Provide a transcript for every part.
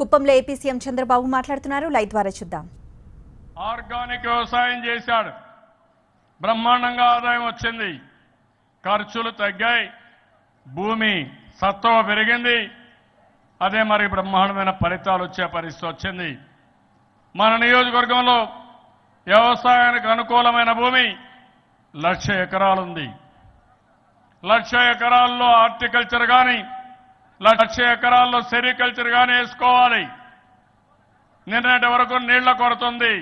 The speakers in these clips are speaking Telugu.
కుప్పంలో ఏపీ సీఎం చంద్రబాబు మాట్లాడుతున్నారు. లైవ్ ద్వారా చూద్దాం. ఆర్గానిక్ వ్యవసాయం చేశాడు, బ్రహ్మాండంగా ఆదాయం వచ్చింది, ఖర్చులు తగ్గాయి, భూమి సత్వ పెరిగింది. అదే మరి బ్రహ్మాండమైన ఫలితాలు వచ్చే పరిస్థితి వచ్చింది. మన నియోజకవర్గంలో వ్యవసాయానికి అనుకూలమైన భూమి 1,00,000 ఎకరాలుంది. 1,00,000 ఎకరాల్లో హార్టికల్చర్ కానీ 1,00,000 ఎకరాల్లో సెరికల్చర్ కానీ వేసుకోవాలి. నిన్నటి వరకు నీళ్ల కొరత ఉంది.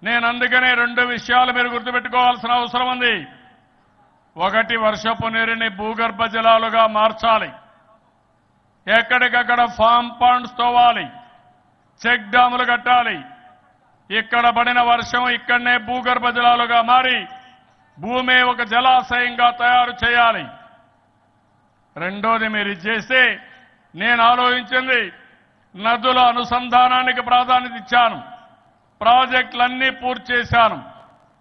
నేను అందుకనే 2 విషయాలు మీరు గుర్తుపెట్టుకోవాల్సిన అవసరం ఉంది. ఒకటి, వర్షపు నీరుని భూగర్భ జలాలుగా మార్చాలి. ఎక్కడికక్కడ ఫామ్ పాండ్స్ తోవాలి, చెక్ డ్యాములు కట్టాలి. ఇక్కడ పడిన వర్షం ఇక్కడనే భూగర్భ జలాలుగా మారి భూమి ఒక జలాశయంగా తయారు చేయాలి. రెండోది, మీరు చేస్తే నేను ఆలోచించింది నదుల అనుసంధానానికి ప్రాధాన్యత ఇచ్చాను. ప్రాజెక్టులన్నీ పూర్తి చేశాను.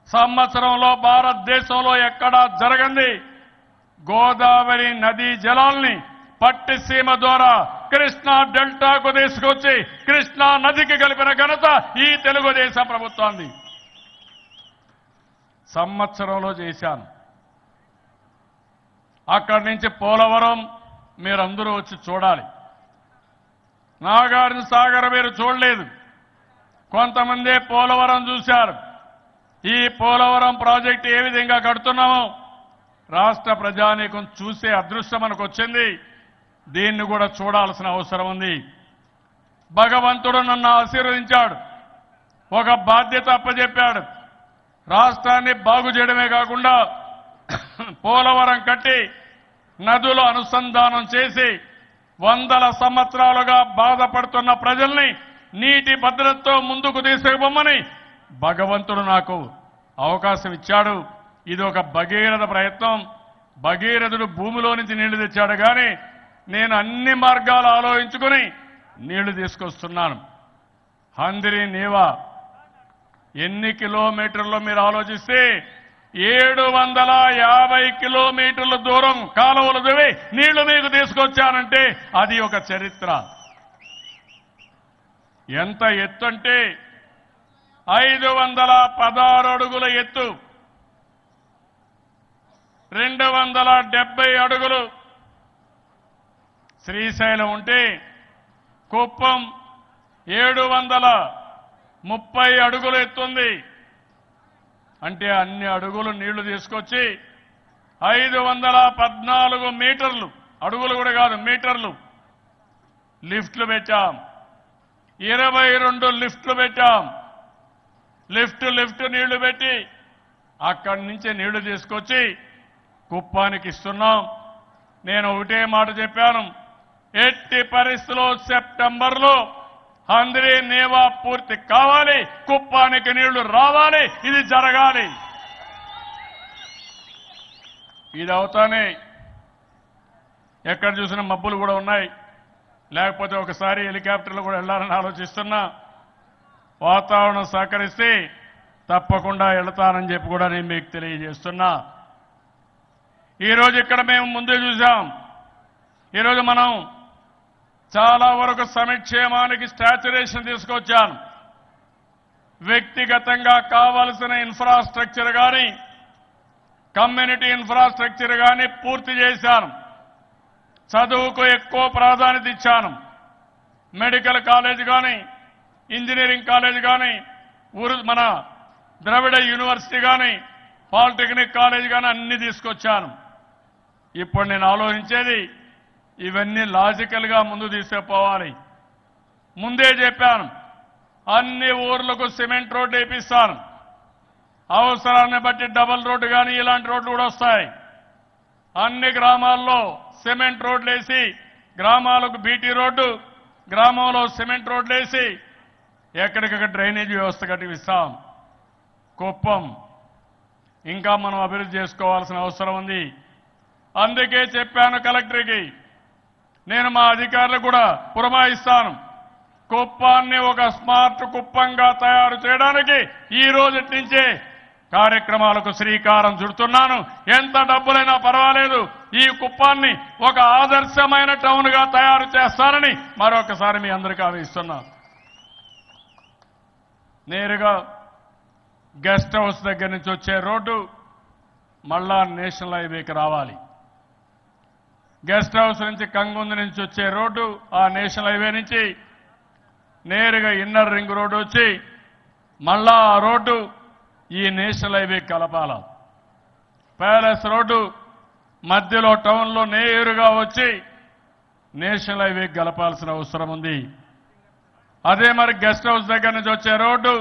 సంవత్సరంలో భారతదేశంలో ఎక్కడా జరగంది గోదావరి నదీ జలాల్ని పట్టిసీమ ద్వారా కృష్ణా డెల్టాకు తీసుకొచ్చి కృష్ణా నదికి కలిపిన ఘనత ఈ తెలుగుదేశం ప్రభుత్వాన్ని సంవత్సరంలో చేశాను. అక్కడి నుంచి పోలవరం మీరందరూ వచ్చి చూడాలి. నాగార్జున సాగర్ మీరు చూడలేదు, కొంతమంది పోలవరం చూశారు. ఈ పోలవరం ప్రాజెక్టు ఏ విధంగా కడుతున్నామో రాష్ట్ర ప్రజానీకం చూసే అదృష్టం మనకు వచ్చింది. దీన్ని కూడా చూడాల్సిన అవసరం ఉంది. భగవంతుడు నన్ను ఆశీర్వదించాడు, ఒక బాధ్యత అప్పచెప్పాడు. రాష్ట్రాన్ని బాగు చేయడమే కాకుండా పోలవరం కట్టి నదులు అనుసంధానం చేసి 100 సంవత్సరాలుగా బాధపడుతున్న ప్రజల్ని నీటి భద్రతతో ముందుకు తీసుకుపోమని భగవంతుడు నాకు అవకాశం ఇచ్చాడు. ఇది ఒక భగీరథ ప్రయత్నం. భగీరథుడు భూమిలో నుంచి నీళ్లు తెచ్చాడు, కానీ నేను అన్ని మార్గాలు ఆలోచించుకుని నీళ్లు తీసుకొస్తున్నాను. హంద్రి నీవా ఎన్ని కిలోమీటర్లో మీరు ఆలోచిస్తే 750 కిలోమీటర్ల దూరం కాలువలు దివి నీళ్లు మీకు తీసుకొచ్చానంటే అది ఒక చరిత్ర. ఎంత ఎత్తు అంటే 516 అడుగుల ఎత్తు, 270 అడుగులు శ్రీశైలం ఉంటే కుప్పం 730 అడుగులు ఎత్తుంది. అంటే అన్ని అడుగులు నీళ్లు తీసుకొచ్చి 514 మీటర్లు, అడుగులు కూడా కాదు మీటర్లు లిఫ్ట్లు పెట్టాం. 22 లిఫ్ట్లు పెట్టాం. లిఫ్ట్ నీళ్లు పెట్టి అక్కడి నుంచి నీళ్లు తీసుకొచ్చి కుప్పానికి ఇస్తున్నాం. నేను ఒకటే మాట చెప్పాను, ఎట్టి పరిస్థితుల్లో సెప్టెంబర్లో హంద్రి నేవా పూర్తి కావాలి, కుప్పానికి నీళ్లు రావాలి, ఇది జరగాలి. ఇది అవుతానే ఎక్కడ చూసినా మబ్బులు కూడా ఉన్నాయి. లేకపోతే ఒకసారి హెలికాప్టర్లు కూడా వెళ్లాలని ఆలోచిస్తున్నా. వాతావరణం సహకరిస్తే తప్పకుండా వెళతానని చెప్పి కూడా నేను మీకు తెలియజేస్తున్నా. ఈరోజు ఇక్కడ మేము ముందే చూసాం. ఈరోజు మనం చాలా వరకు సంక్షేమానికి స్టాచ్యురేషన్ తీసుకొచ్చాను. వ్యక్తిగతంగా కావాల్సిన ఇన్ఫ్రాస్ట్రక్చర్ కానీ కమ్యూనిటీ ఇన్ఫ్రాస్ట్రక్చర్ కానీ పూర్తి చేశాను. చదువుకు ఎక్కువ ప్రాధాన్యత ఇచ్చాను. మెడికల్ కాలేజ్ కానీ ఇంజనీరింగ్ కాలేజ్ కానీ మన ద్రవిడ యూనివర్సిటీ కానీ పాలిటెక్నిక్ కాలేజ్ కానీ అన్ని తీసుకొచ్చాను. ఇప్పుడు నేను ఆలోచించేది ఇవన్నీ లాజికల్గా ముందు తీసుకుపోవాలి. ముందే చెప్పాను, అన్ని ఊర్లకు సిమెంట్ రోడ్డు వేపిస్తాను. అవసరాన్ని బట్టి డబుల్ రోడ్డు కానీ ఇలాంటి రోడ్లు కూడా వస్తాయి. అన్ని గ్రామాల్లో సిమెంట్ రోడ్లు వేసి గ్రామాలకు బీటీ రోడ్డు, గ్రామంలో సిమెంట్ రోడ్లు వేసి ఎక్కడికక్కడ డ్రైనేజీ వ్యవస్థ కట్టిస్తాం. కుప్పం ఇంకా మనం అభివృద్ధి చేసుకోవాల్సిన అవసరం ఉంది. అందుకే చెప్పాను కలెక్టర్కి, నేను మా అధికారులకు కూడా పురమాయిస్తాను. కుప్పాన్ని ఒక స్మార్ట్ కుప్పంగా తయారు చేయడానికి ఈ రోజు నుంచే కార్యక్రమాలకు శ్రీకారం చుడుతున్నాను. ఎంత డబ్బులైనా పర్వాలేదు, ఈ కుప్పాన్ని ఒక ఆదర్శమైన టౌన్ గా తయారు చేస్తానని మరొకసారి మీ అందరికీ హామీస్తున్నాను. నేరుగా గెస్ట్ హౌస్ దగ్గర నుంచి వచ్చే రోడ్డు మళ్ళా నేషనల్ హైవేకి రావాలి. గెస్ట్ హౌస్ నుంచి కంగుంది నుంచి వచ్చే రోడ్డు ఆ నేషనల్ హైవే నుంచి నేరుగా ఇన్నర్ రింగ్ రోడ్డు వచ్చి మళ్ళా ఆ రోడ్డు ఈ national highway Kalapala. Palace road మధ్యలో టౌన్లో నేరుగా వచ్చి నేషనల్ హైవే కలపాల్సిన అవసరం ఉంది. అదే మరి గెస్ట్ హౌస్ దగ్గర నుంచి వచ్చే రోడ్డు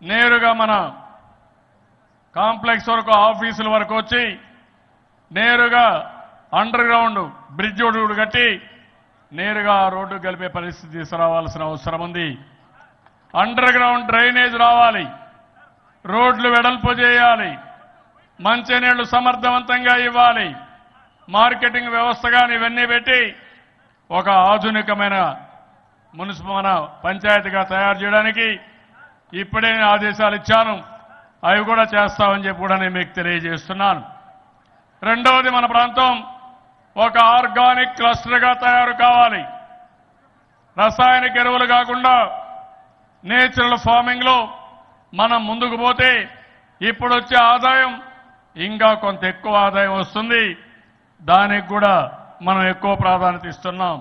నేరుగా మన కాంప్లెక్స్ వరకు ఆఫీసుల వరకు వచ్చి నేరుగా అండర్ గ్రౌండ్ బ్రిడ్జ్ రోడ్డు కట్టి నేరుగా ఆ రోడ్డు కలిపే పరిస్థితి తీసుకురావాల్సిన అవసరం ఉంది. అండర్ గ్రౌండ్ డ్రైనేజ్ రావాలి, రోడ్లు వెడల్పు చేయాలి, మంచినీళ్లు సమర్థవంతంగా ఇవ్వాలి, మార్కెటింగ్ వ్యవస్థ కానీ ఇవన్నీ పెట్టి ఒక ఆధునికమైన మన పంచాయతీగా తయారు చేయడానికి ఇప్పుడే నేను ఆదేశాలు ఇచ్చాను. అవి కూడా చేస్తామని చెప్పి కూడా నేను మీకు తెలియజేస్తున్నాను. రెండవది, మన ప్రాంతం ఒక ఆర్గానిక్ క్లస్టర్గా తయారు కావాలి. రసాయనిక ఎరువులు కాకుండా నేచురల్ ఫార్మింగ్ లో మనం ముందుకు పోతే ఇప్పుడు వచ్చే ఆదాయం ఇంకా కొంత ఎక్కువ ఆదాయం వస్తుంది. దానికి కూడా మనం ఎక్కువ ప్రాధాన్యత ఇస్తున్నాం.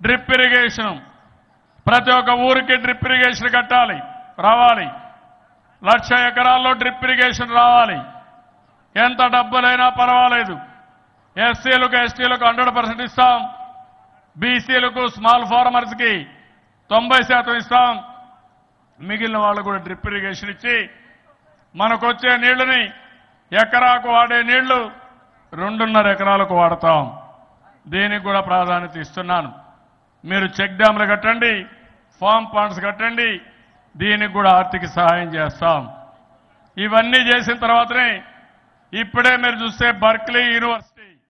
డ్రిప్ ఇరిగేషన్, ప్రతి ఒక్క ఊరికి డ్రిప్ ఇరిగేషన్ కట్టాలి, రావాలి. 1,00,000 ఎకరాల్లో డ్రిప్ ఇరిగేషన్ రావాలి. ఎంత డబ్బులైనా పర్వాలేదు. ఎస్సీలకు ఎస్టీలకు 100% ఇస్తాం. బీసీలకు స్మాల్ ఫార్మర్స్కి 90% ఇస్తాం. మిగిలిన వాళ్ళు కూడా డ్రిప్ ఇరిగేషన్ ఇచ్చి మనకొచ్చే నీళ్లని ఎకరాకు వాడే నీళ్లు 2.5 ఎకరాలకు వాడతాం. దీనికి కూడా ప్రాధాన్యత ఇస్తున్నాను. మీరు చెక్ డ్యామ్లు కట్టండి, ఫామ్ పాండ్స్ కట్టండి, దీనికి కూడా ఆర్థిక సహాయం చేస్తాం. ఇవన్నీ చేసిన తర్వాతనే ఇప్పుడే మీరు చూస్తే బర్క్లీ యూనివర్సిటీ